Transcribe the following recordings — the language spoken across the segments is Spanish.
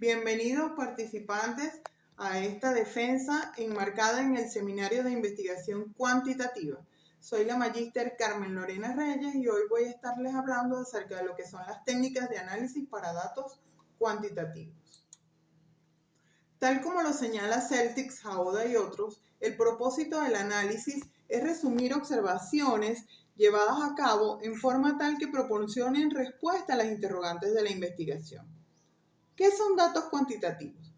Bienvenidos participantes a esta defensa enmarcada en el Seminario de Investigación Cuantitativa. Soy la magíster Carmen Lorena Reyes y hoy voy a estarles hablando acerca de lo que son las técnicas de análisis para datos cuantitativos. Tal como lo señala Celtics, Jaoda y otros, el propósito del análisis es resumir observaciones llevadas a cabo en forma tal que proporcionen respuesta a las interrogantes de la investigación. ¿Qué son datos cuantitativos?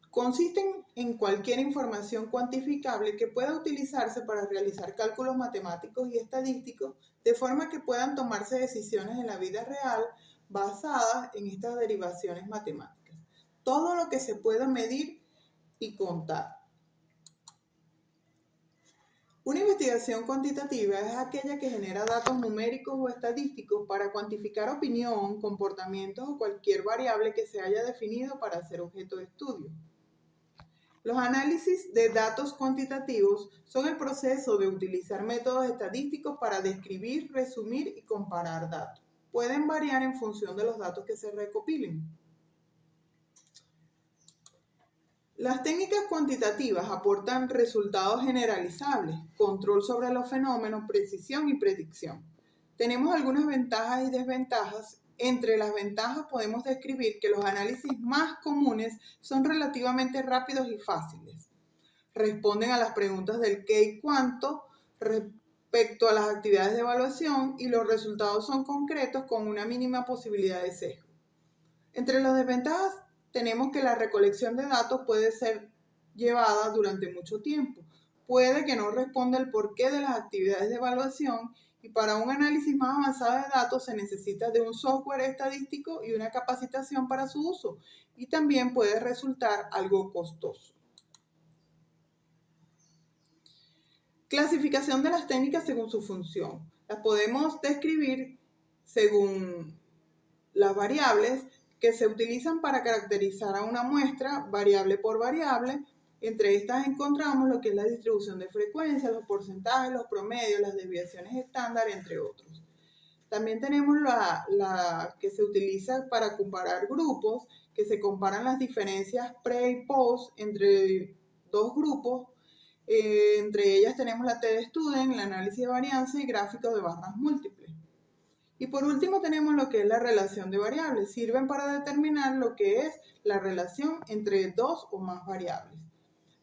Consisten en cualquier información cuantificable que pueda utilizarse para realizar cálculos matemáticos y estadísticos de forma que puedan tomarse decisiones en la vida real basadas en estas derivaciones matemáticas. Todo lo que se pueda medir y contar. Una investigación cuantitativa es aquella que genera datos numéricos o estadísticos para cuantificar opinión, comportamientos o cualquier variable que se haya definido para ser objeto de estudio. Los análisis de datos cuantitativos son el proceso de utilizar métodos estadísticos para describir, resumir y comparar datos. Pueden variar en función de los datos que se recopilen. Las técnicas cuantitativas aportan resultados generalizables, control sobre los fenómenos, precisión y predicción. Tenemos algunas ventajas y desventajas. Entre las ventajas podemos describir que los análisis más comunes son relativamente rápidos y fáciles. Responden a las preguntas del qué y cuánto respecto a las actividades de evaluación y los resultados son concretos con una mínima posibilidad de sesgo. Entre las desventajas tenemos que la recolección de datos puede ser llevada durante mucho tiempo. Puede que no responda el porqué de las actividades de evaluación y para un análisis más avanzado de datos se necesita de un software estadístico y una capacitación para su uso y también puede resultar algo costoso. Clasificación de las técnicas según su función. Las podemos describir según las variables que se utilizan para caracterizar a una muestra variable por variable. Entre estas encontramos lo que es la distribución de frecuencia, los porcentajes, los promedios, las desviaciones estándar, entre otros. También tenemos la que se utiliza para comparar grupos, que se comparan las diferencias pre y post entre dos grupos. Entre ellas tenemos la T-de-Student, el análisis de varianza y gráficos de barras múltiples. Y por último tenemos lo que es la relación de variables. Sirven para determinar lo que es la relación entre dos o más variables.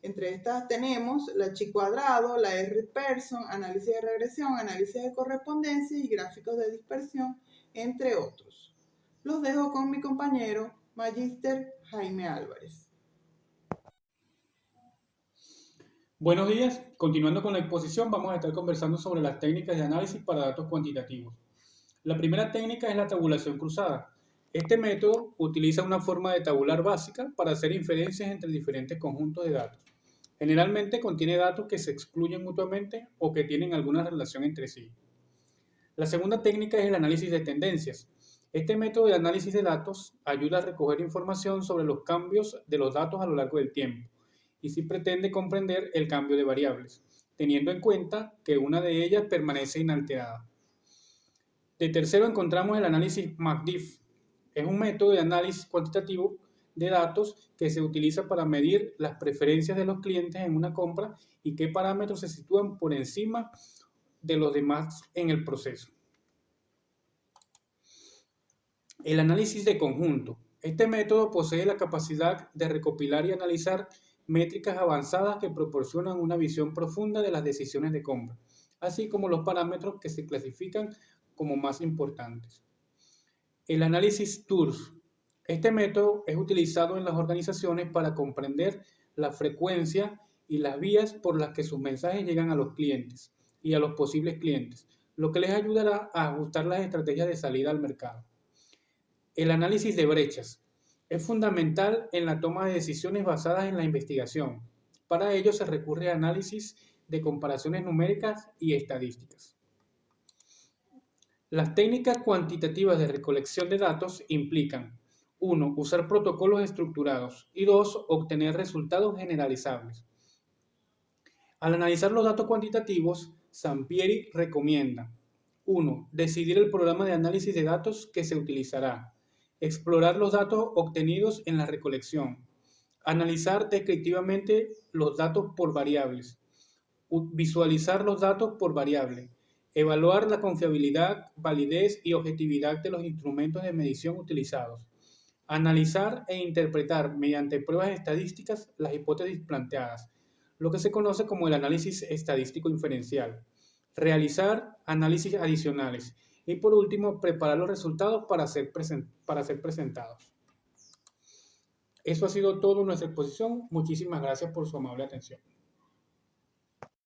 Entre estas tenemos la chi cuadrado, la R-Person, análisis de regresión, análisis de correspondencia y gráficos de dispersión, entre otros. Los dejo con mi compañero magíster Jaime Álvarez. Buenos días, continuando con la exposición vamos a estar conversando sobre las técnicas de análisis para datos cuantitativos. La primera técnica es la tabulación cruzada. Este método utiliza una forma de tabular básica para hacer inferencias entre diferentes conjuntos de datos. Generalmente contiene datos que se excluyen mutuamente o que tienen alguna relación entre sí. La segunda técnica es el análisis de tendencias. Este método de análisis de datos ayuda a recoger información sobre los cambios de los datos a lo largo del tiempo y sí pretende comprender el cambio de variables, teniendo en cuenta que una de ellas permanece inalterada. De tercero encontramos el análisis MACDIF. Es un método de análisis cuantitativo de datos que se utiliza para medir las preferencias de los clientes en una compra y qué parámetros se sitúan por encima de los demás en el proceso. El análisis de conjunto. Este método posee la capacidad de recopilar y analizar métricas avanzadas que proporcionan una visión profunda de las decisiones de compra, así como los parámetros que se clasifican como más importantes. El análisis TURF. Este método es utilizado en las organizaciones para comprender la frecuencia y las vías por las que sus mensajes llegan a los clientes y a los posibles clientes, lo que les ayudará a ajustar las estrategias de salida al mercado. El análisis de brechas. Es fundamental en la toma de decisiones basadas en la investigación. Para ello se recurre a análisis de comparaciones numéricas y estadísticas. Las técnicas cuantitativas de recolección de datos implican 1. Usar protocolos estructurados y 2. Obtener resultados generalizables. Al analizar los datos cuantitativos, Sampieri recomienda 1. Decidir el programa de análisis de datos que se utilizará. explorar los datos obtenidos en la recolección, analizar descriptivamente los datos por variables, visualizar los datos por variable, evaluar la confiabilidad, validez y objetividad de los instrumentos de medición utilizados, analizar e interpretar mediante pruebas estadísticas las hipótesis planteadas, lo que se conoce como el análisis estadístico inferencial, realizar análisis adicionales y por último preparar los resultados para ser presentados. Eso ha sido todo en nuestra exposición. Muchísimas gracias por su amable atención.